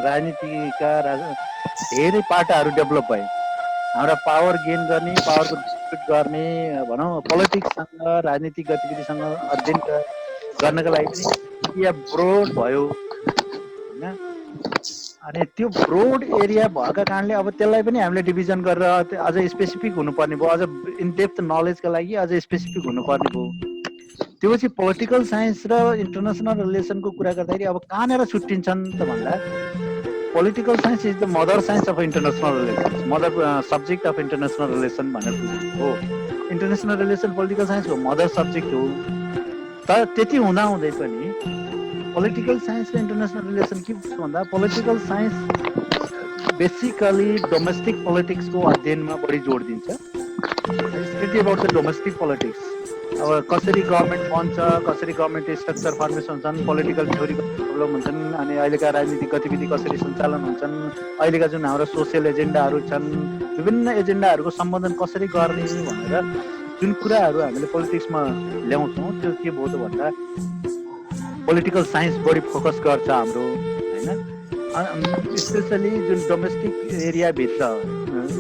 राजनीतिका धेरै पाटाहरू डेभलप भए। हाम्रा पावर गेन गर्ने, पावरको डिस्ट्रिब्युट गर्ने, भनौँ पोलिटिक्ससँग राजनीतिक गतिविधिसँग अध्ययन गर्नका लागि पनि एरिया ब्रोड भयो होइन। अनि त्यो ब्रोड एरिया भएका कारणले अब त्यसलाई पनि हामीले डिभिजन गरेर अझ स्पेसिफिक हुनुपर्ने भयो, अझ इनडेप्थ नलेजका लागि अझ स्पेसिफिक हुनुपर्ने भयो। त्यो पछि पोलिटिकल साइन्स र इन्टरनेसनल रिलेसनको कुरा गर्दाखेरि अब कहाँनिर छुट्टिन्छन् त भन्दा political science is the mother science of international relations, mother subject of international relation भनेर हो। इन्टरनेसनल रिलेसन पोलिटिकल साइन्सको मदर सब्जेक्ट हो। तर त्यति हुँदाहुँदै पनि पोलिटिकल साइन्स र इन्टरनेसनल रिलेसन के भन्दा पोलिटिकल साइन्स बेसिकली डोमेस्टिक पोलिटिक्सको अध्ययनमा बढी जोड दिन्छ। Strictly about the domestic politics, अब कसरी गभर्मेन्ट बन्छ, कसरी गभर्मेन्ट स्ट्रक्चर फर्मेसन हुन्छन्, पोलिटिकल थ्योरी डेभलप हुन्छन्, अनि अहिलेका राजनीतिक गतिविधि कसरी सञ्चालन हुन्छन्, अहिलेका जुन हाम्रो सोसियल एजेन्डाहरू छन्, विभिन्न एजेन्डाहरूको सम्बोधन कसरी गर्ने भनेर जुन कुराहरू हामीले पोलिटिक्समा ल्याउँछौँ त्यो के भयो त भन्दा पोलिटिकल साइन्स बढी फोकस गर्छ हाम्रो होइन। स्पेसली जुन डोमेस्टिक एरियाभित्र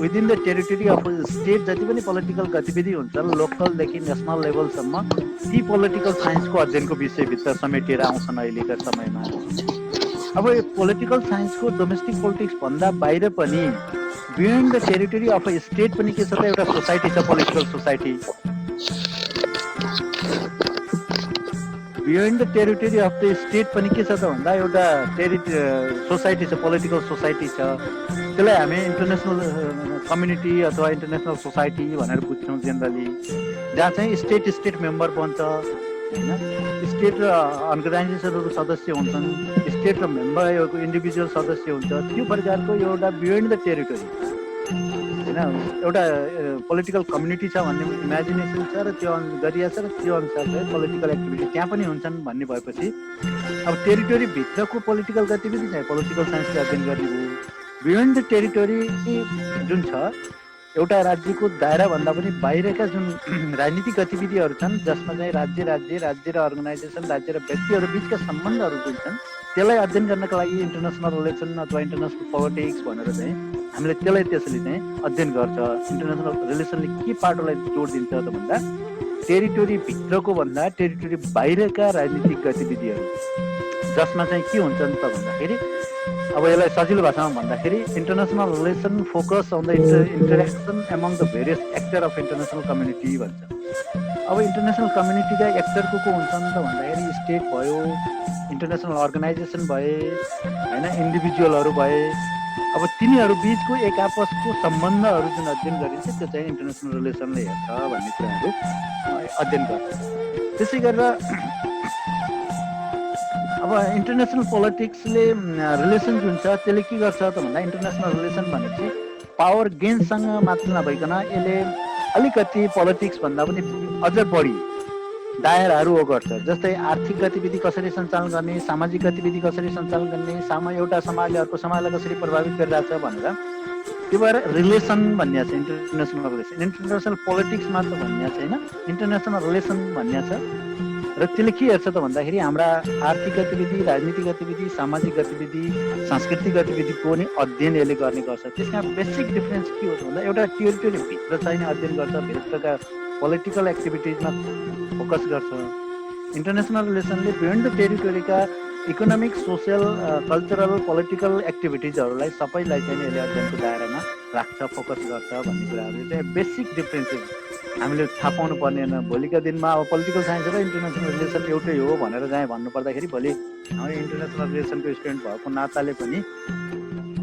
within the territory of state जति पनि पोलिटिकल गतिविधि हुन्छन् लोकलदेखि नेसनल लेभलसम्म ती पोलिटिकल साइन्सको अध्ययनको विषयभित्र समेटिएर आउँछन् अहिलेका समयमा। अब यो पोलिटिकल साइन्सको डोमेस्टिक पोलिटिक्स भन्दा बाहिर पनि beyond the territory of a state पनि के छ त एउटा सोसाइटी छ, political society. Beyond the territory of the state पनि के छ त भन्दा एउटा सोसाइटी छ, पोलिटिकल सोसाइटी छ। त्यसलाई हामी इन्टरनेसनल कम्युनिटी अथवा इन्टरनेसनल सोसाइटी भनेर बुझ्छौँ जेनरली, जहाँ चाहिँ स्टेट मेम्बर बन्छ होइन। स्टेट र अर्गनाइजेसनहरू सदस्य हुन्छन्, स्टेट र मेम्बर इन्डिभिजुअल सदस्य हुन्छ। त्यो प्रकारको एउटा बियोन्ड द टेरिटोरी होइन एउटा पोलिटिकल कम्युनिटी छ भन्ने इमेजिनेसन छ र त्यो गरिया छ र त्यो अनुसार चाहिँ पोलिटिकल एक्टिभिटी त्यहाँ पनि हुन्छन् भन्ने भएपछि अब टेरिटोरीभित्रको पोलिटिकल गतिविधि चाहिँ पोलिटिकल साइन्सले अध्ययन गर्ने हो। बियोन्ड द टेरिटोरी जुन छ एउटा राज्यको दायराभन्दा पनि बाहिरका जुन राजनीतिक गतिविधिहरू छन् जसमा चाहिँ राज्य र अर्गनाइजेसन, राज्य र व्यक्तिहरू बिचका सम्बन्धहरू जुन छन् त्यसलाई अध्ययन गर्नका लागि इन्टरनेसनल रिलेसन अथवा इन्टरनेसनल पोलिटिक्स भनेर चाहिँ हामीले त्यसलाई त्यसले चाहिँ अध्ययन गर्छ। इन्टरनेसनल रिलेसनले के पाटोलाई जोड दिन्छ त भन्दा टेरिटोरीभित्रको भन्दा टेरिटोरी बाहिरका राजनीतिक गतिविधिहरू जसमा चाहिँ के हुन्छन् त भन्दाखेरि अब यसलाई सजिलो भाषामा भन्दाखेरि international relation focus on the interaction among the various actor of international community भन्छ। अब इन्टरनेसनल कम्युनिटीका एक्टर को हुन्छन् त भन्दाखेरि स्टेट भयो, इन्टरनेसनल अर्गनाइजेसन भए होइन, इन्डिभिजुअलहरू भए। अब तिनीहरू बिचको एक आपसको सम्बन्धहरू जुन अध्ययन गरिन्छ त्यो चाहिँ इन्टरनेसनल रिलेसनले हेर्छ भन्ने कुराहरू अध्ययन गर्छ। त्यसै गरेर अब इन्टरनेसनल पोलिटिक्सले रिलेसन जुन छ त्यसले के गर्छ त भन्दा इन्टरनेसनल रिलेसन भनेपछि पावर गेनसँग मात्र नभइकन यसले अलिकति पोलिटिक्स भन्दा पनि अझ बढी दायराहरू ओगट्छ। जस्तै आर्थिक गतिविधि कसरी सञ्चालन गर्ने, सामाजिक गतिविधि कसरी सञ्चालन गर्ने, एउटा समाजले अर्को समाजलाई कसरी प्रभावित गरिरहेछ भनेर त्यो भएर रिलेसन भन्ने छ। इन्टरनेसनल रिलेसन, इन्टरनेसनल पोलिटिक्स मात्र भन्ने छैन, इन्टरनेसनल रिलेसन भन्ने छ। र त्यसले के हेर्छ त भन्दाखेरि हाम्रा आर्थिक गतिविधि, राजनीतिक गतिविधि, सामाजिक गतिविधि, सांस्कृतिक गतिविधिको पनि अध्ययन यसले गर्ने गर्छ। त्यसमा बेसिक डिफरेन्स के हो त भन्दा एउटा टेरिटोरीभित्र चाहिँ अध्ययन गर्छ, भित्रका पोलिटिकल एक्टिभिटिजमा फोकस गर्छ। इन्टरनेसनल रिलेसनले बियोन्ड द टेरिटोरीका इकोनोमिक, सोसियल, कल्चरल, पोलिटिकल एक्टिभिटिजहरूलाई सबैलाई चाहिँ यसले अध्ययनको दायरामा राख्छ, फोकस गर्छ भन्ने कुराहरू चाहिँ बेसिक डिफरेन्सेस हामीले थाहा पाउनु पर्ने। भोलिका दिनमा अब पोलिटिकल साइन्स र इन्टरनेसनल रिलेसन एउटै हो भनेर चाहिँ भन्नुपर्दाखेरि भोलि हामी इन्टरनेसनल रिलेसनको स्टुडेन्ट भएको नाताले पनि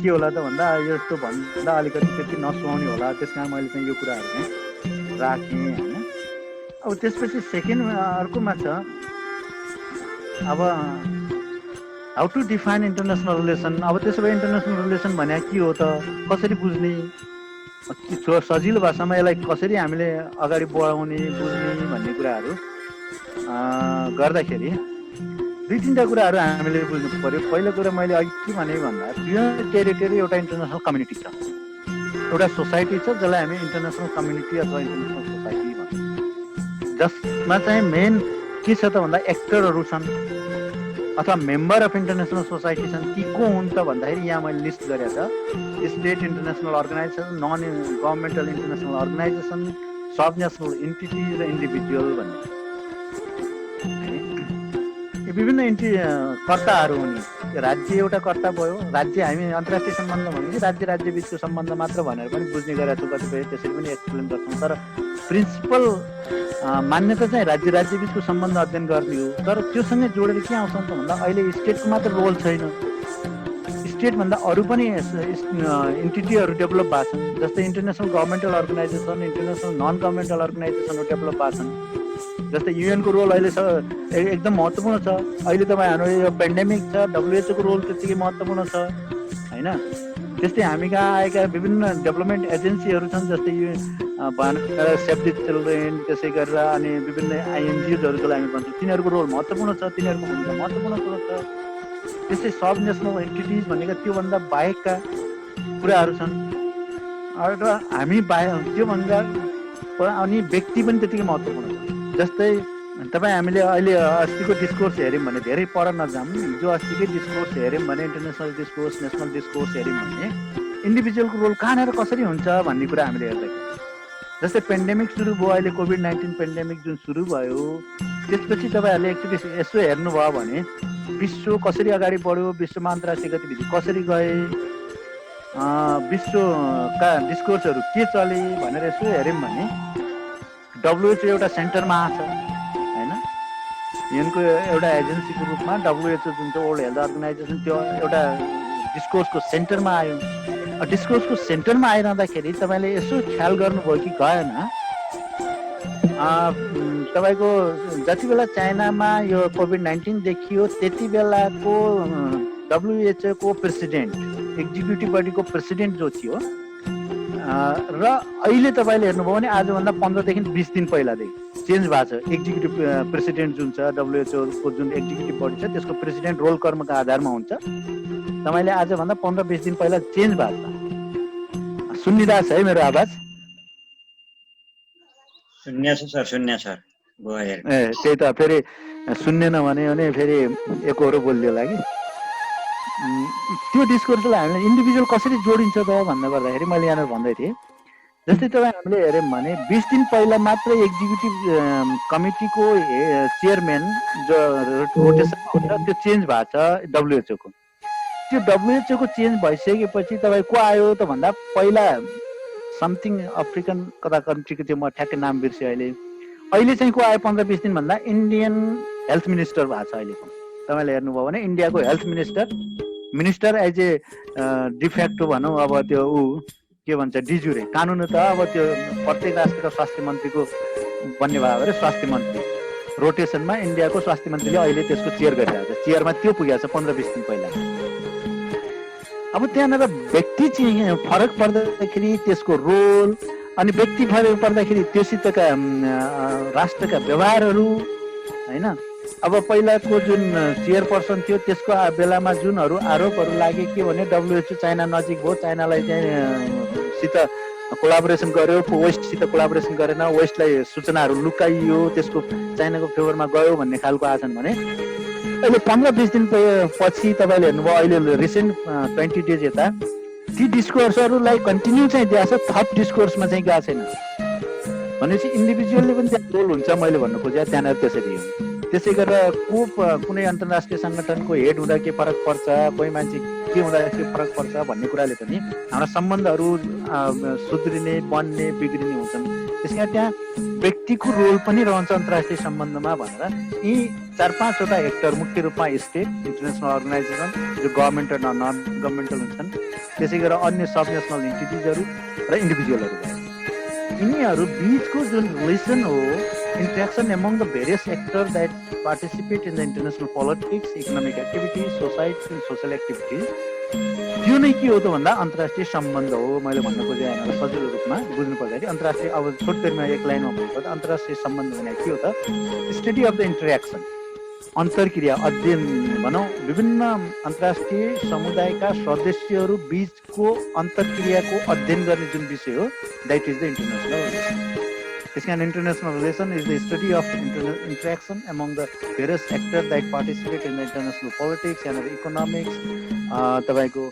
के होला त भन्दा यस्तो भन्दा अलिकति त्यति नसुहाउने होला। त्यस कारण मैले चाहिँ यो कुराहरू चाहिँ राखेँ होइन। अब त्यसपछि सेकेन्ड अर्कोमा छ अब how to define international relation. अब त्यसो भए इन्टरनेसनल रिलेसन भने के हो त, कसरी बुझ्ने, सजिलो भाषामा यसलाई कसरी हामीले अगाडि बढाउने, बुझ्ने भन्ने कुराहरू गर्दाखेरि दुई तिनवटा कुराहरू हामीले बुझ्नु पर्यो। पहिलो कुरा मैले अघि के भने भन्दा बियोन्ड टेरिटोरी एउटा इन्टरनेसनल कम्युनिटी छ, एउटा सोसाइटी छ जसलाई हामी इन्टरनेसनल कम्युनिटी अथवा इन्टरनेसनल सोसाइटी भन्छौँ, जसमा चाहिँ मेन के छ त भन्दा एक्टरहरू छन्। अथवा मेम्बर अफ इन्टरनेसनल सोसाइटी छन् ती को हुन् त भन्दाखेरि यहाँ मैले लिस्ट गरेको छ state international organisation, non governmental international organisation, sub national entity र इन्डिभिजुअल भन्ने यो विभिन्न कर्ताहरू हुन्। राज्य एउटा कर्ता भयो। राज्य हामी अन्तर्राष्ट्रिय सम्बन्ध भनेपछि राज्य राज्य बिचको सम्बन्ध मात्र भनेर पनि बुझ्ने गरेका छौँ, कतिपय त्यसरी पनि एक्सप्लेन गर्छौँ। तर प्रिन्सिपल मान्यता चाहिँ राज्य राज्य बिचको सम्बन्ध अध्ययन गर्ने हो। तर त्योसँगै जोडेर के आउँछ त भन्दा अहिले स्टेटको मात्र रोल छैन, स्टेटभन्दा अरू पनि इन्टिटीहरू डेभलप भएको छन्। जस्तै international governmental organisation, international non governmental अर्गनाइजेसनहरू डेभलप भएको छन्। जस्तै युएनको रोल अहिले एकदम महत्त्वपूर्ण छ। अहिले तपाईँ हाम्रो यो पेन्डेमिक छ, WHO को रोल त्यत्तिकै महत्त्वपूर्ण छ होइन। त्यस्तै हामी कहाँ आएका विभिन्न डेभलपमेन्ट एजेन्सीहरू छन्, जस्तै यो सेभ द चिल्ड्रेन, त्यसै गरेर अनि विभिन्न INGOजहरूलाई हामी भन्छौँ, तिनीहरूको रोल महत्त्वपूर्ण छ, तिनीहरूको भूमिका महत्त्वपूर्ण कुरो छ। त्यस्तै सब नेसनल एन्टिटिज भनेका त्योभन्दा बाहेकका कुराहरू छन् र हामी त्योभन्दा अनि व्यक्ति पनि त्यतिकै महत्त्वपूर्ण छ। जस्तै तपाईँ हामीले अहिले अस्तिको डिस्कोर्स हेऱ्यौँ भने धेरै पर नजाऊँ, हिजो अस्तिकै डिस्कोर्स हेऱ्यौँ भने इन्टरनेसनल डिस्कोर्स, नेसनल डिस्कोर्स हेऱ्यौँ भने इन्डिभिजुअलको रोल कहाँनिर कसरी हुन्छ भन्ने कुरा हामीले हेर्दाखेरि जस्तै पेन्डेमिक सुरु भयो, अहिले कोभिड-19 पेन्डेमिक जुन सुरु भयो त्यसपछि तपाईँहरूले एकचोटि यसो हेर्नुभयो भने विश्व कसरी अगाडि बढ्यो, विश्वमा अन्तर्राष्ट्रिय गतिविधि कसरी गए, विश्वका डिस्कोर्सहरू के चले भनेर यसो हेऱ्यौँ भने WHO एउटा सेन्टरमा आछ होइन। युएनको एउटा एजेन्सीको रूपमा WHO जुन चाहिँ वर्ल्ड हेल्थ अर्गनाइजेसन त्यो एउटा डिस्कोर्सको सेन्टरमा आयो। डिस्कोर्सको सेन्टरमा आइरहँदाखेरि तपाईँले यसो ख्याल गर्नुभयो कि गएन, तपाईँको जति बेला चाइनामा यो कोभिड-19 देखियो त्यति बेलाको WHO को प्रेसिडेन्ट, एक्जिक्युटिभ बडीको प्रेसिडेन्ट जो थियो र अहिले तपाईँले हेर्नुभयो भने आजभन्दा 15 देखि 20 दिन पहिलादेखि चेन्ज भएको छ। एक्जिक्युटिभ प्रेसिडेन्ट जुन छ WHO को जुन एक्जिक्युटिभ बडी छ त्यसको प्रेसिडेन्ट रोल कर्मको आधारमा हुन्छ। तपाईँले आजभन्दा 15-20 दिन पहिला चेन्ज भएको छ। सुनिरहेको छ है मेरो आवाज? सुन्ने छ सर, सुन्ने छ। त्यही त फेरि सुन्नेन भने फेरि एकहोरो बोलिदिएला कि। त्यो डिस्कोर्सलाई हामीले इन्डिभिजुअल कसरी जोडिन्छ त भन्नु पर्दाखेरि मैले यहाँनिर भन्दै थिएँ। जस्तै तपाईँ हामीले हेऱ्यौँ भने 20 दिन पहिला मात्र एक्जिक्युटिभ कमिटीको चेयरम्यान जो रोटेसन हुन्छ त्यो चेन्ज भएको छ WHO को। त्यो WHO को चेन्ज भइसकेपछि तपाईँ को आयो त भन्दा पहिला समथिङ अफ्रिकन कता कन्ट्रीको थियो, म ठ्याक्कै नाम बिर्सेँ अहिले। अहिले चाहिँ को आयो 15-20 दिन भन्दा इन्डियन हेल्थ मिनिस्टर भएको छ अहिलेको। तपाईँले हेर्नुभयो भने इन्डियाको health minister as a de facto भनौँ, अब त्यो के भन्छ डिजुरे कानुन त अब त्यो प्रत्येक राष्ट्रका स्वास्थ्य मन्त्रीको बन्ने भयो भने स्वास्थ्य मन्त्री रोटेसनमा इन्डियाको स्वास्थ्य मन्त्रीले अहिले त्यसको चेयर गरिरहेको छ। चेयरमा त्यो पुगेको छ 15-20 दिन पहिला। अब त्यहाँनिर व्यक्ति चाहिँ फरक पर्दाखेरि त्यसको रोल अनि व्यक्ति फरक पर्दाखेरि त्योसितका राष्ट्रका व्यवहारहरू होइन। अब पहिलाको जुन चेयरपर्सन थियो त्यसको बेलामा जुनहरू आरोपहरू लागे के भने WHO चाइना नजिक भयो, चाइनालाई चाहिँ सित कोलाबोरेसन गर्यो, वेस्टसित कोलाबोरेसन गरेन, वेस्टलाई सूचनाहरू लुकाइयो, त्यसको चाइनाको फेभरमा गयो भन्ने खालको आछन् भने अहिले 15-20 दिन पछि तपाईँले हेर्नुभयो अहिले रिसेन्ट 20 डेज यता ती डिस्कोर्सहरूलाई कन्टिन्यू चाहिँ दिएको छ, थप डिस्कोर्समा चाहिँ गएको छैन भनेपछि इन्डिभिजुअलले पनि त्यहाँ रोल हुन्छ। मैले भन्नु खोजेँ त्यहाँनिर त्यसरी हो। त्यसै गरेर कुनै अन्तर्राष्ट्रिय सङ्गठनको हेड हुँदा के फरक पर्छ, कोही मान्छे के हुँदा के फरक पर्छ भन्ने कुराले पनि हाम्रा सम्बन्धहरू सुध्रिने, बन्ने, बिग्रिने हुन्छन्। त्यस कारण त्यहाँ व्यक्तिको रोल पनि रहन्छ अन्तर्राष्ट्रिय सम्बन्धमा भनेर यी 4-5वटा एक्टर मुख्य रूपमा स्टेट, इन्टरनेसनल अर्गनाइजेसन जो गभर्मेन्ट र नन गभर्मेन्टल हुन्छन्, त्यसै गरेर अन्य सब नेसनल इन्टिटिजहरू र इन्डिभिजुअलहरू भयो। यिनीहरू बिचको जुन रिलेसन हो, interaction among the various actors that participate in the international politics, economic activities, society and social activities, त्यो नै के हो त भन्दा अन्तर्राष्ट्रिय सम्बन्ध हो। मैले भन्न खोजेँ यहाँलाई सजिलो रूपमा बुझ्नु पर्दाखेरि अन्तर्राष्ट्रिय, अब छोटकरीमा एक लाइनमा भन्नुपर्दा अन्तर्राष्ट्रिय सम्बन्ध भने के हो त? स्टडी अफ द इन्टरेक्सन, अन्तर्क्रिया, अध्ययन भनौँ, विभिन्न अन्तर्राष्ट्रिय समुदायका सदस्यहरू बिचको अन्तर्क्रियाको अध्ययन गर्ने जुन विषय हो, that is the international relation. त्यस कारण international relation is the study of interaction among the various actor that participate in the international politics and economics, तपाईँको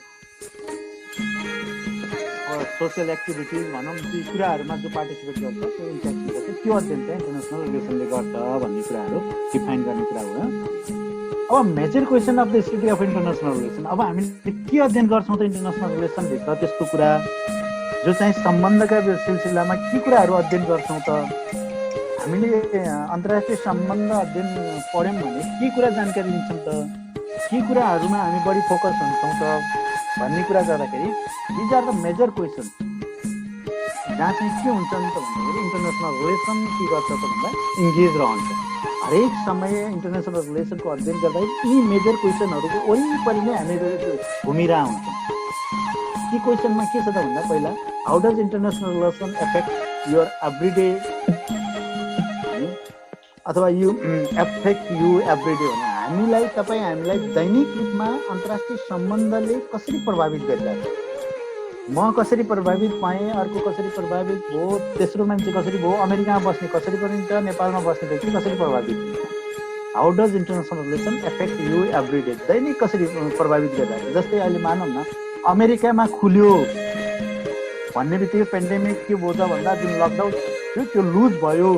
सोसियल एक्टिभिटिज भनौँ ती कुराहरूमा जो पार्टिसिपेट गर्छ त्यो इन्ट्रेक्सन गर्छ, त्यो अध्ययन चाहिँ इन्टरनेसनल रिलेसनले गर्छ भन्ने कुराहरू डिफाइन गर्ने कुरा हो। अब major question of the study of international relation, अब हामीले के अध्ययन गर्छौँ त इन्टरनेसनल रिलेसनभित्र, त्यस्तो कुरा जो चाहिँ सम्बन्धका सिलसिलामा के कुराहरू अध्ययन गर्छौँ त। हामीले अन्तर्राष्ट्रिय सम्बन्ध अध्ययन पढ्यौँ भने के कुरा जानकारी लिन्छौँ त, के कुराहरूमा हामी बढी फोकस हुन्छौँ त भन्ने कुरा गर्दाखेरि these are the major question, जहाँ चाहिँ के हुन्छ नि त भन्दाखेरि इन्टरनेसनल रिलेसन के गर्छ त भन्दा इङ्गेज रहन्छ। हरेक समय इन्टरनेसनल रिलेसनको अध्ययन गर्दा यी मेजर क्वेसनहरूको वरिपरि नै हामी घुमिरहेका हुन्छौँ। ती क्वेसनमा के छ त भन्दा पहिला how does international relation affect your everyday, अथवा यु एफेक्ट यु एभ्रिडे भने हामीलाई दैनिक रूपमा अन्तर्राष्ट्रिय सम्बन्धले कसरी प्रभावित गरिरहेको छ। म कसरी प्रभावित पाएँ, अर्को कसरी प्रभावित भयो, तेस्रो मान्छे कसरी भयो, अमेरिकामा बस्ने कसरी परिन्छ, नेपालमा बस्ने व्यक्ति कसरी प्रभावित हुन्छ। How does international relation effect you every day, दैनिक कसरी प्रभावित गरिरहेको छ। जस्तै अहिले मानौँ न अमेरिकामा खुल्यो भन्ने बित्तिकै पेन्डेमिक के भयो त भन्दा जुन लकडाउन थियो त्यो लुज भयो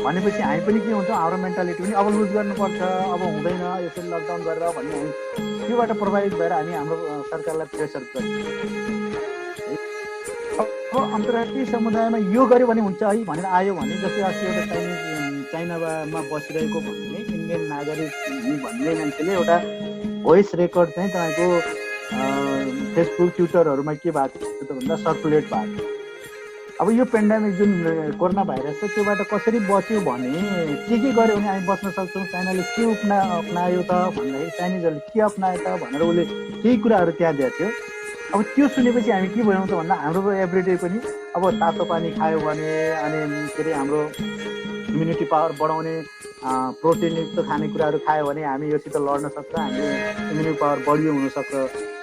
भनेपछि हामी पनि के हुन्छ, हाम्रो मेन्टालिटी पनि अब लुज गर्नुपर्छ, अब हुँदैन यसरी लकडाउन गरेर भन्ने हामी त्योबाट प्रभावित भएर हामी हाम्रो सरकारलाई प्रेसर गर्छौँ। अब अन्तर्राष्ट्रिय समुदायमा यो गर्यो भने हुन्छ है भनेर आयो भने, जस्तै अस्ति एउटा चाइनामा बसिरहेको भन्ने इन्डियन नागरिक भन्ने मान्छेले एउटा भोइस रेकर्ड चाहिँ तपाईँको फेसबुक ट्विटरहरूमा के भएको थियो त भन्दा सर्कुलेट भएको थियो। अब यो पेन्डेमिक जुन कोरोना भाइरस छ त्योबाट कसरी बच्यो भने के गर्यो भने हामी बस्न सक्छौँ। चाइनाले के अप्नायो त भन्दाखेरि चाइनिजहरूले के अप्नायो त भनेर उसले केही कुराहरू त्यहाँ दिएको थियो। अब त्यो सुनेपछि हामी के भयौँ त भन्दा हाम्रो एभ्रिडे पनि अब तातो पानी खायो भने, अनि के अरे हाम्रो इम्युनिटी पावर बढाउने प्रोटिनयुक्त खानेकुराहरू खायो भने हामी योसित लड्न सक्छ, हामीले इम्युनिटी पावर बढियो हुनसक्छ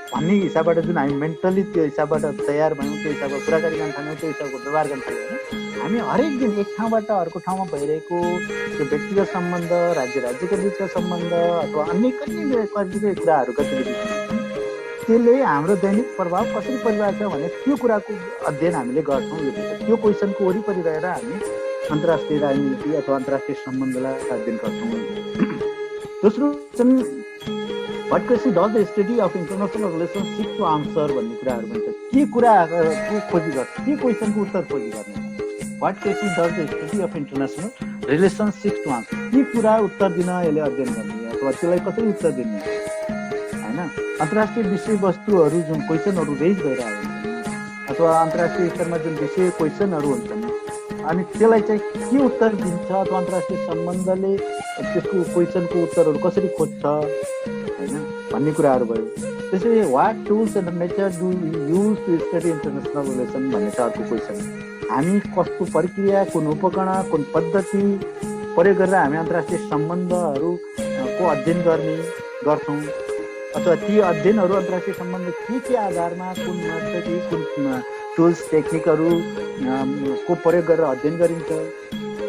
भन्ने हिसाबबाट जुन हामी मेन्टली त्यो हिसाबबाट तयार भयौँ, त्यो हिसाबबाट कुराकानी गर्न थाल्यौँ, त्यो हिसाबको व्यवहार गर्न थाल्यौँ भने हामी हरेक दिन एक ठाउँबाट अर्को ठाउँमा भइरहेको त्यो व्यक्तिगत सम्बन्ध, राज्यको बिचका सम्बन्ध अथवा अन्य कतिपय कुराहरू गतिविधि त्यसले हाम्रो दैनिक प्रभाव कसरी परिरहेको छ भने त्यो कुराको अध्ययन हामीले गर्छौँ। त्यो क्वेसनको वरिपरि रहेर हामी अन्तर्राष्ट्रिय राजनीति अथवा अन्तर्राष्ट्रिय सम्बन्धलाई अध्ययन गर्छौँ। दोस्रो चाहिँ what question does the study of international relation seek to answer भन्ने कुराहरू भन्छ। के कुराको खोजी गर्छ, के क्वेसनको उत्तर खोजी गर्ने। What question does the study of international relation seek to answer, के कुरा उत्तर दिन यसले अध्ययन गर्ने अथवा त्यसलाई कसरी उत्तर दिने होइन। अन्तर्राष्ट्रिय विषयवस्तुहरू जुन क्वेसनहरू रेज भइरहेको हुन्छ अथवा अन्तर्राष्ट्रिय स्तरमा जुन विषय क्वेसनहरू हुन्छन् अनि त्यसलाई चाहिँ के उत्तर दिन्छ अथवा अन्तर्राष्ट्रिय सम्बन्धले त्यसको क्वेसनको उत्तरहरू कसरी खोज्छ होइन भन्ने कुराहरू भयो। त्यसैले what tools and method do use to study international relation भन्ने छ अर्को क्वेसन। हामी कस्तो प्रक्रिया, कुन उपकरण, कुन पद्धति प्रयोग गरेर हामी अन्तर्राष्ट्रिय सम्बन्धहरूको अध्ययन गर्छौँ अथवा ती अध्ययनहरू अन्तर्राष्ट्रिय सम्बन्ध के आधारमा, कुन पद्धति, कुन टुल्स टेक्निकहरू को प्रयोग गरेर अध्ययन गरिन्छ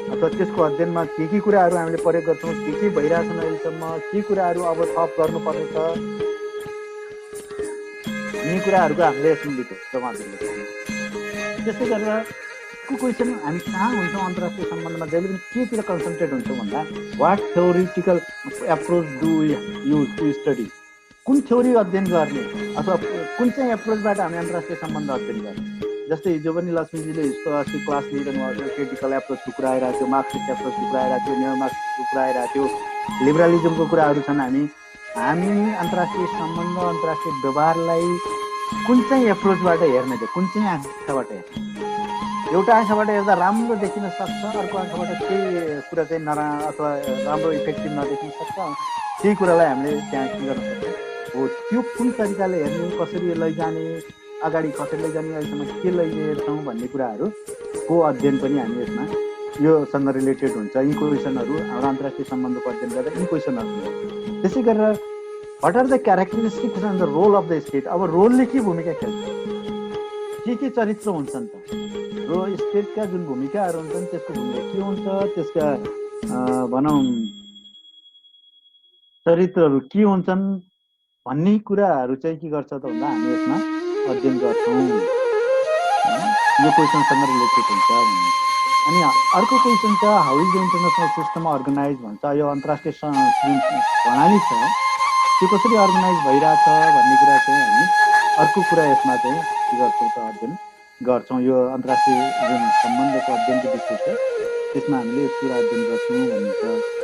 अथवा त्यसको अध्ययनमा के कुराहरू हामीले प्रयोग गर्छौँ, के भइरहेछन् अहिलेसम्म, के कुराहरू अब थप गर्नुपर्ने छ, यी कुराहरूको हामीले यसमा त्यस्तै गरेर क्वेसन हामी कहाँ हुन्छौँ अन्तर्राष्ट्रिय सम्बन्धमा जहिले पनि केतिर कन्सन्ट्रेट हुन्छौँ भन्दा what theoretical approach do use to study, कुन थ्योरी अध्ययन गर्ने अथवा कुन चाहिँ एप्रोचबाट हामी अन्तर्राष्ट्रिय सम्बन्ध अध्ययन गर्ने। जस्तै हिजो पनि लक्ष्मीजीले यस्तो अस्ति क्लास लिइरहनु भएको थियो, क्रिटिकल एप्रोचको कुरा आइरहेको थियो, मार्क्सिस्ट एप्रोचको कुरा आइरहेको थियो, नियो मार्क्सिस्टको कुरा आइरहेको थियो, लिबरलिजमको कुराहरू छन्। हामी अन्तर्राष्ट्रिय सम्बन्ध, अन्तर्राष्ट्रिय व्यवहारलाई कुन चाहिँ एप्रोचबाट हेर्ने थियो, कुन चाहिँ आँखाबाट हेर्ने। एउटा आँखाबाट हेर्दा राम्रो देखिन सक्छ, अर्को आँखाबाट केही कुरा चाहिँ अथवा राम्रो इफेक्टिभ नदेखिन सक्छ। त्यही कुरालाई हामीले त्यहाँ के गर्न सक्छ हो, त्यो कुन तरिकाले हेर्ने, कसरी लैजाने, अगाडि कसरी लैजाने, अहिलेसम्म के लैजान्छौँ भन्ने कुराहरूको अध्ययन पनि हामी यसमा योसँग रिलेटेड हुन्छ। यी क्वेसनहरू हाम्रो अन्तर्राष्ट्रिय सम्बन्धको अध्ययन गर्दा यी क्वेसनहरू। त्यसै गरेर what are the characteristics and the role of the state. अब रोलले के भूमिका खेल्छ, के चरित्र हुन्छन् त र स्टेटका जुन भूमिकाहरू हुन्छन् त्यसको भूमिका के हुन्छ, त्यसका भनौँ चरित्रहरू के हुन्छन् भन्ने कुराहरू चाहिँ के गर्छ त भन्दा हामी यसमा अध्ययन गर्छौँ। यो क्वेसनसँग रिलेटेड हुन्छ भन्ने। अनि अर्को क्वेसन छ, how is the international system organise भन्छ। यो अन्तर्राष्ट्रिय जुन प्रणाली छ त्यो कसरी अर्गनाइज भइरहेछ भन्ने कुरा चाहिँ हामी अर्को कुरा यसमा चाहिँ के गर्छौँ त अध्ययन गर्छौँ। यो अन्तर्राष्ट्रिय जुन सम्बन्धको अध्ययनको विषय छ त्यसमा हामीले यस कुरा अध्ययन गर्छौँ भन्ने छ।